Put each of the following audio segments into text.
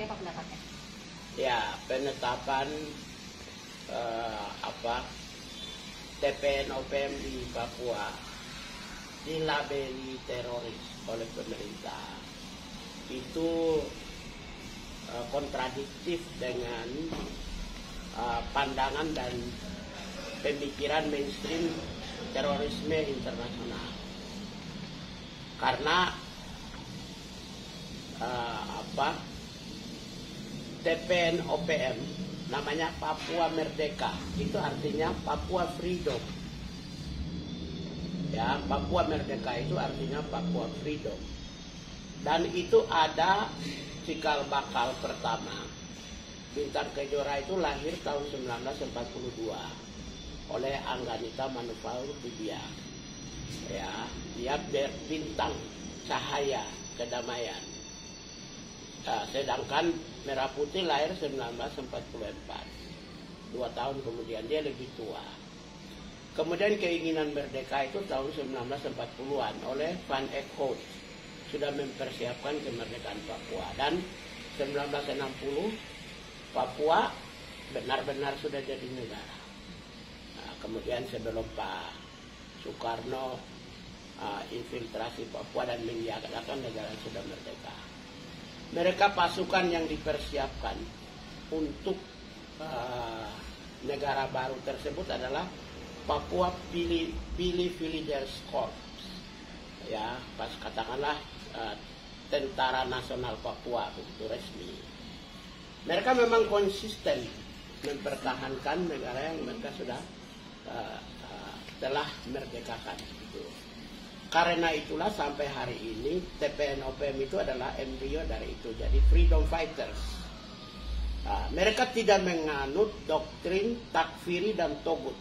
Seperti apa pendapatnya? Ya, penetapan TPN-OPM di Papua dilabeli teroris oleh pemerintah itu kontradiktif dengan pandangan dan pemikiran mainstream terorisme internasional. Karena TPN-OPM namanya Papua Merdeka, itu artinya Papua Freedom. Ya, Papua Merdeka itu artinya Papua Freedom. Dan itu ada cikal bakal pertama. Bintang Kejora itu lahir tahun 1942 oleh Angganita Manufaul Budia. Ya, dia berbintang cahaya kedamaian. Sedangkan Merah Putih lahir 1944. 2 tahun kemudian, dia lebih tua. Kemudian keinginan merdeka itu tahun 1940-an oleh Van Eck Hout. Sudah mempersiapkan kemerdekaan Papua. Dan 1960 Papua benar-benar sudah jadi negara. Kemudian sebelum Pak Soekarno infiltrasi Papua dan menyatakan negara sudah merdeka. Mereka pasukan yang dipersiapkan untuk negara baru tersebut adalah Papua Pili Villagers Corps. Ya, pas katakanlah Tentara Nasional Papua itu resmi. Mereka memang konsisten mempertahankan negara yang mereka sudah telah merdekakan. Gitu. Karena itulah sampai hari ini TPN-OPM itu adalah embrio dari itu. Jadi freedom fighters. Mereka tidak menganut doktrin takfiri dan togut.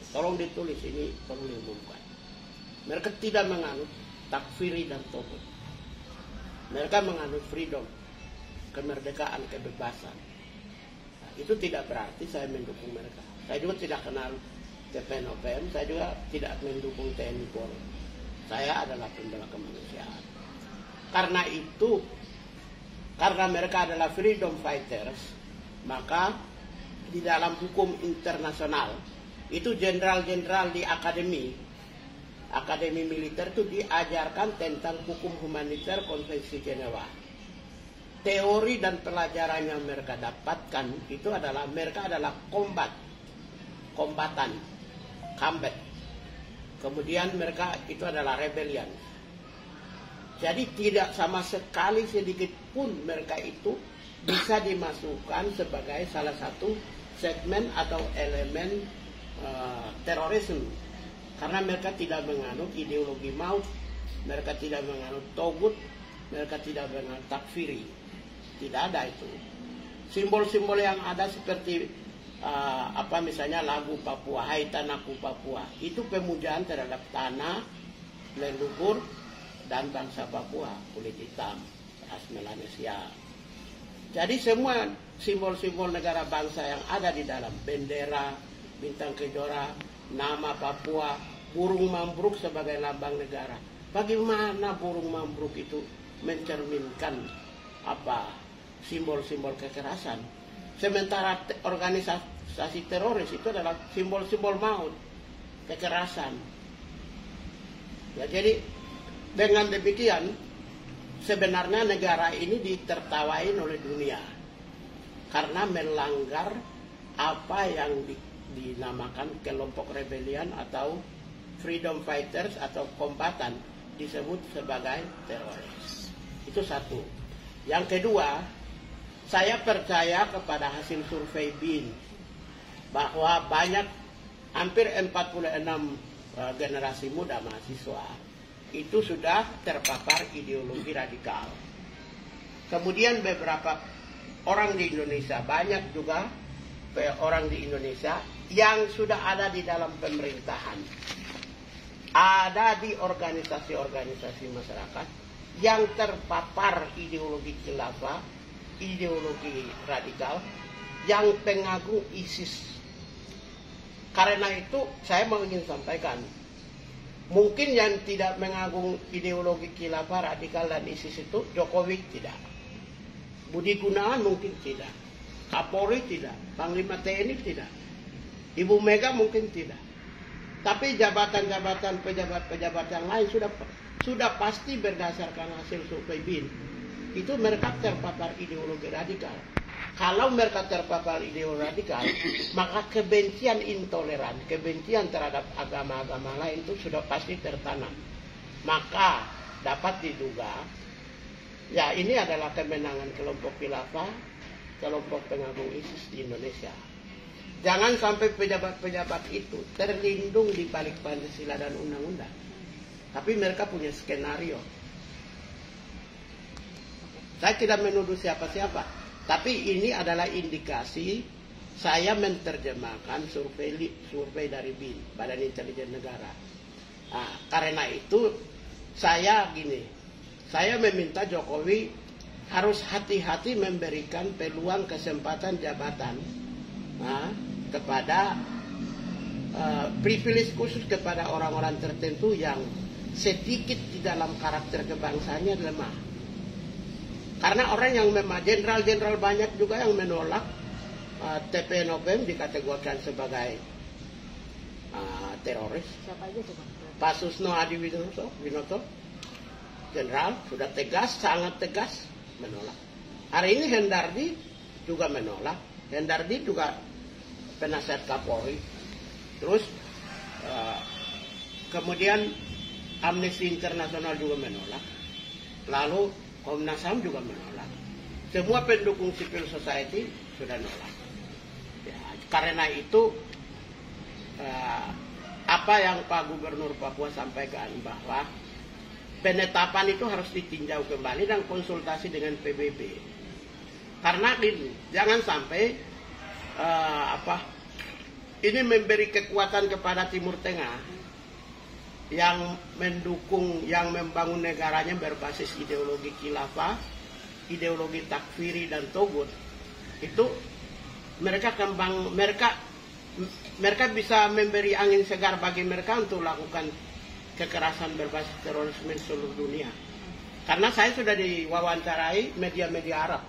Tolong ditulis, ini perlu diumumkan. Mereka tidak menganut takfiri dan togut. Mereka menganut freedom, kemerdekaan, kebebasan. Itu tidak berarti saya mendukung mereka. Saya juga tidak kenal TPN-OPM, saya juga tidak mendukung TNI Polri. Saya adalah pembela kemanusiaan. Karena itu, karena mereka adalah freedom fighters, maka di dalam hukum internasional, itu jenderal-jenderal di akademi militer itu diajarkan tentang hukum humaniter Konvensi Jenewa. Teori dan pelajaran yang mereka dapatkan itu adalah mereka adalah kombatan, combat. Kemudian mereka itu adalah rebellion. Jadi tidak sama sekali sedikit pun mereka itu bisa dimasukkan sebagai salah satu segmen atau elemen terorisme. Karena mereka tidak menganut ideologi maut, mereka tidak menganut togut, mereka tidak menganut takfiri. Tidak ada itu. Simbol-simbol yang ada seperti misalnya lagu Papua, Hai Tanahku Papua, itu pemujaan terhadap tanah, leluhur dan bangsa Papua, kulit hitam, ras Melanesia. Jadi semua simbol-simbol negara bangsa yang ada di dalam bendera, bintang kejora, nama Papua, burung mambruk sebagai lambang negara. Bagaimana burung mambruk itu mencerminkan simbol-simbol kekerasan? Sementara organisasi teroris itu adalah simbol-simbol maut, kekerasan. Ya, jadi dengan demikian sebenarnya negara ini ditertawain oleh dunia karena melanggar apa yang dinamakan kelompok rebellion atau freedom fighters atau kombatan disebut sebagai teroris. Itu satu. Yang kedua, saya percaya kepada hasil survei BIN bahwa hampir 46 generasi muda mahasiswa itu sudah terpapar ideologi radikal. Kemudian beberapa orang di Indonesia, banyak juga orang di Indonesia yang sudah ada di dalam pemerintahan, ada di organisasi-organisasi masyarakat yang terpapar ideologi khilafah, ideologi radikal, yang pengagum ISIS. Karena itu saya mau ingin sampaikan, mungkin yang tidak mengagung ideologi khilafah radikal dan ISIS itu Jokowi tidak. Budi Gunawan mungkin tidak. Kapolri tidak. Panglima TNI tidak. Ibu Mega mungkin tidak. Tapi jabatan-jabatan pejabat-pejabat yang lain sudah pasti berdasarkan hasil survei BIN. Itu mereka terpapar ideologi radikal. Kalau mereka terpapar ideologi radikal, maka kebencian intoleran, kebencian terhadap agama-agama lain itu sudah pasti tertanam. Maka dapat diduga, ya ini adalah kemenangan kelompok khilafah, kelompok pengagung ISIS di Indonesia. Jangan sampai pejabat-pejabat itu terlindung di balik Pancasila dan undang-undang. Tapi mereka punya skenario. Saya tidak menuduh siapa-siapa, tapi ini adalah indikasi saya menerjemahkan survei dari BIN, Badan Intelijen Negara. Nah, karena itu saya meminta Jokowi harus hati-hati memberikan peluang kesempatan jabatan kepada privilege khusus kepada orang-orang tertentu yang sedikit di dalam karakter kebangsanya lemah. Karena orang yang memang jenderal-jenderal banyak juga yang menolak TPNOPM dikategorikan sebagai teroris. Siapa aja tuh, Pak? Pak Susno Adi Winoto, jenderal, sudah tegas, sangat tegas menolak. Hari ini Hendardi juga menolak. Hendardi juga penasihat Kapolri. Terus kemudian Amnesty International juga menolak. Lalu Komnas HAM juga menolak. Semua pendukung civil society sudah nolak. Ya, karena itu apa yang Pak Gubernur Papua sampaikan bahwa penetapan itu harus ditinjau kembali dan konsultasi dengan PBB. Karena ini jangan sampai ini memberi kekuatan kepada Timur Tengah yang mendukung, yang membangun negaranya berbasis ideologi khilafah, ideologi takfiri dan togut. Itu mereka bisa memberi angin segar bagi mereka untuk lakukan kekerasan berbasis terorisme di seluruh dunia. Karena saya sudah diwawancarai media-media Arab.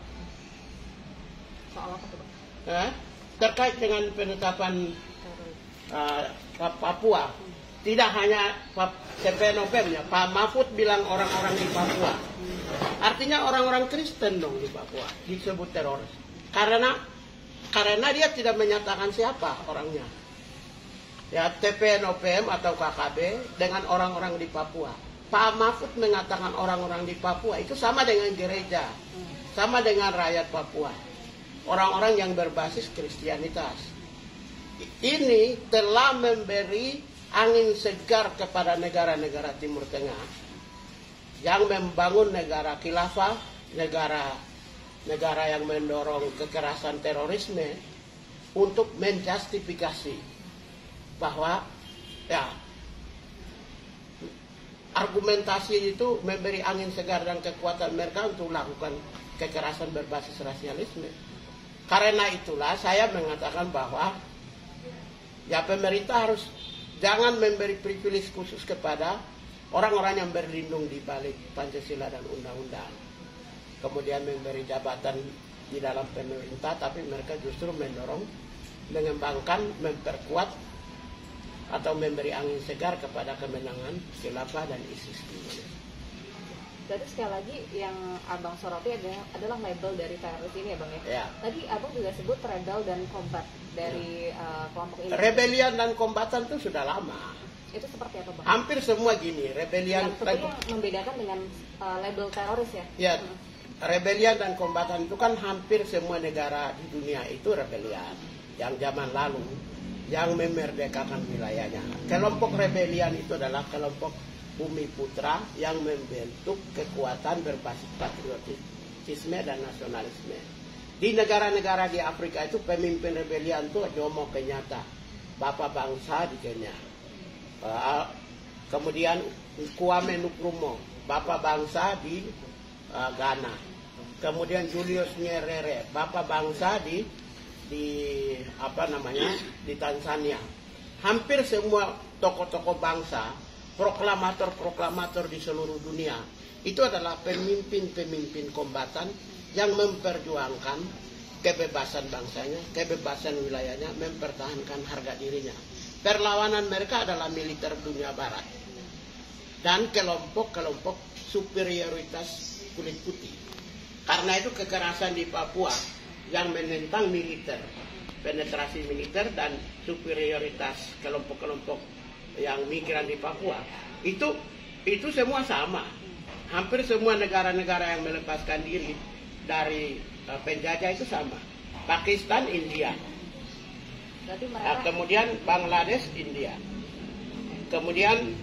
Soal apa tuh, Pak? Terkait dengan penetapan Papua. Tidak hanya TPNOPM-nya, Pak Mahfud bilang orang-orang di Papua. Artinya orang-orang Kristen dong di Papua disebut teroris. Karena dia tidak menyatakan siapa orangnya. Ya, TPNOPM atau KKB dengan orang-orang di Papua. Pak Mahfud mengatakan orang-orang di Papua itu sama dengan gereja, sama dengan rakyat Papua. Orang-orang yang berbasis Kristianitas. Ini telah memberi angin segar kepada negara-negara Timur Tengah yang membangun negara khilafah, negara yang mendorong kekerasan terorisme untuk menjustifikasi bahwa ya argumentasi itu memberi angin segar dan kekuatan mereka untuk melakukan kekerasan berbasis rasialisme. Karena itulah saya mengatakan bahwa ya pemerintah harus jangan memberi privilege khusus kepada orang-orang yang berlindung di balik Pancasila dan undang-undang. Kemudian memberi jabatan di dalam pemerintah, tapi mereka justru mendorong, mengembangkan, memperkuat, atau memberi angin segar kepada kemenangan khilafah dan ISIS di Indonesia. Jadi sekali lagi yang Abang soroti adalah label dari teroris ini ya Bang ya? Ya. Tadi Abang juga sebut rebel dan combat dari kelompok ini. Rebellion dan kombatan itu sudah lama. Itu seperti apa Bang? Hampir semua gini, rebellion dan membedakan dengan label teroris ya? Ya, rebellion dan kombatan itu kan hampir semua negara di dunia itu rebellion. Yang zaman lalu, yang memerdekakan wilayahnya. Kelompok rebellion itu adalah kelompok Bumi Putra yang membentuk kekuatan berbasis patriotisme dan nasionalisme. Di negara-negara di Afrika itu pemimpin rebellion itu Jomo Kenyatta, Bapak Bangsa di Kenya. Kemudian Kwame Nkrumah, Bapak Bangsa di Ghana. Kemudian Julius Nyerere, Bapak Bangsa di Tanzania. Hampir semua tokoh-tokoh bangsa, proklamator-proklamator di seluruh dunia itu adalah pemimpin-pemimpin kombatan yang memperjuangkan kebebasan bangsanya, kebebasan wilayahnya, mempertahankan harga dirinya. Perlawanan mereka adalah militer dunia barat dan kelompok-kelompok superioritas kulit putih. Karena itu kekerasan di Papua yang menentang militer, penetrasi militer dan superioritas kelompok-kelompok yang migran di Papua, itu semua sama. Hampir semua negara-negara yang melepaskan diri dari penjajah itu sama. Pakistan, India. Kemudian Bangladesh, India. Kemudian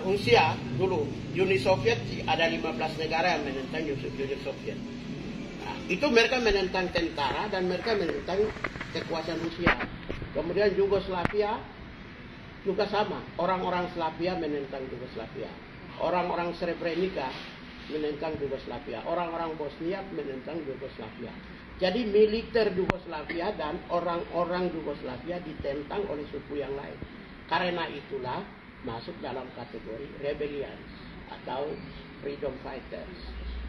Rusia dulu, Uni Soviet, ada 15 negara yang menentang Uni Soviet. Nah, itu mereka menentang tentara dan mereka menentang kekuasaan Rusia. Kemudian Yugoslavia juga sama, orang-orang Slavia menentang Yugoslavia. Orang-orang Srebrenica menentang Yugoslavia. Orang-orang Bosnia menentang Yugoslavia. Jadi militer Yugoslavia dan orang-orang Yugoslavia ditentang oleh suku yang lain. Karena itulah masuk dalam kategori rebellions atau freedom fighters.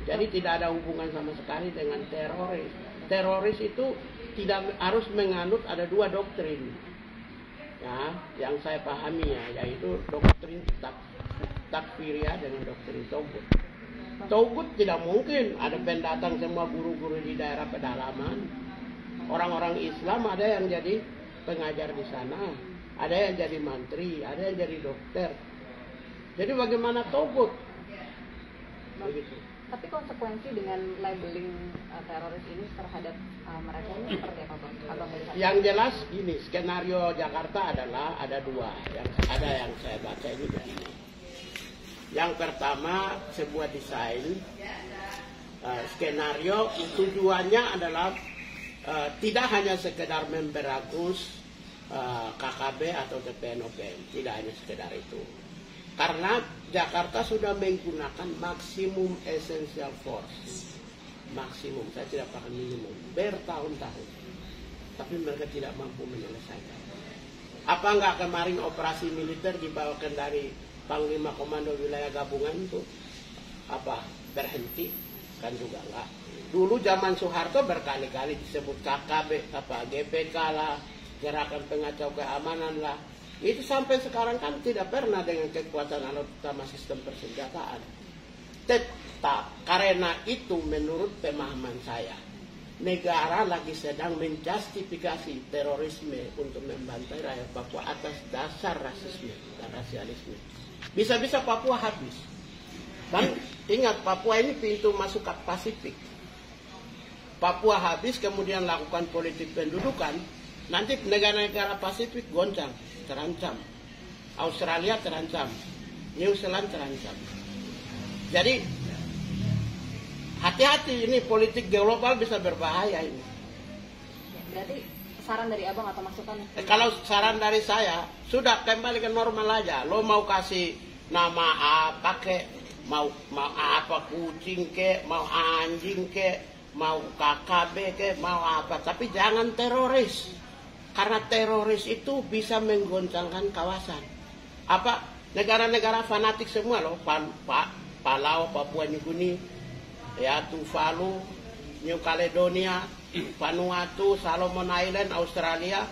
Jadi tidak ada hubungan sama sekali dengan teroris. Teroris itu tidak harus menganut, ada dua doktrin ya, yang saya pahami ya, yaitu doktrin takfiria dengan doktrin Togut. Togut tidak mungkin ada pendatang semua guru-guru di daerah pedalaman. Orang-orang Islam ada yang jadi pengajar di sana, ada yang jadi mantri, ada yang jadi dokter. Jadi bagaimana Togut? Begitu. Tapi konsekuensi dengan labeling teroris ini terhadap mereka ini seperti apa, Bang? Yang jelas gini, skenario Jakarta adalah ada dua. Yang saya baca ini begini. Yang pertama, sebuah desain skenario tujuannya adalah tidak hanya sekedar memberangus KKB atau TPNOPM, tidak hanya sekedar itu. Karena Jakarta sudah menggunakan maksimum essential force, maksimum, saya tidak pakai minimum, bertahun-tahun, tapi mereka tidak mampu menyelesaikan. Apa enggak kemarin operasi militer dibawakan dari Panglima Komando Wilayah Gabungan itu berhenti? Kan juga enggak. Dulu zaman Soeharto berkali-kali disebut KKB, GPK lah, Gerakan Pengacau Keamanan lah. Itu sampai sekarang kan tidak pernah dengan kekuatan alat utama sistem persenjataan. Tetap karena itu menurut pemahaman saya, negara lagi sedang menjustifikasi terorisme untuk membantai rakyat Papua atas dasar rasisme dan rasialisme. Bisa-bisa Papua habis. Dan ingat, Papua ini pintu masuk ke Pasifik. Papua habis, kemudian lakukan politik pendudukan, nanti negara-negara Pasifik goncang, terancam. Australia terancam, New Zealand terancam. Jadi hati-hati, ini politik global bisa berbahaya ini. Berarti saran dari Abang atau masukan? Kalau saran dari saya, sudah kembali ke normal aja. Lo mau kasih nama apa ke, mau apa kucing ke, mau anjing ke, mau KKB ke, mau apa, tapi jangan teroris. Karena teroris itu bisa menggoncangkan kawasan. Negara-negara fanatik semua loh, Palau, Papua New Guinea, ya, Tuvalu, New Caledonia, Vanuatu, Solomon Island, Australia,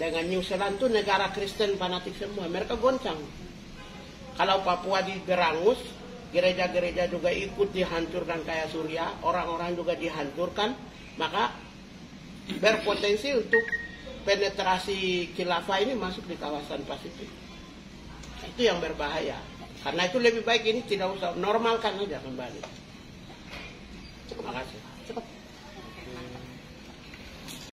dengan New Zealand itu negara Kristen fanatik semua. Mereka goncang. Kalau Papua digerangus, gereja-gereja juga ikut dihancurkan kayak Suriah, orang-orang juga dihancurkan, maka berpotensi untuk penetrasi khilafah ini masuk di kawasan Pasifik. Itu yang berbahaya. Karena itu lebih baik ini tidak usah, normalkan aja kembali. Terima kasih. Cukup.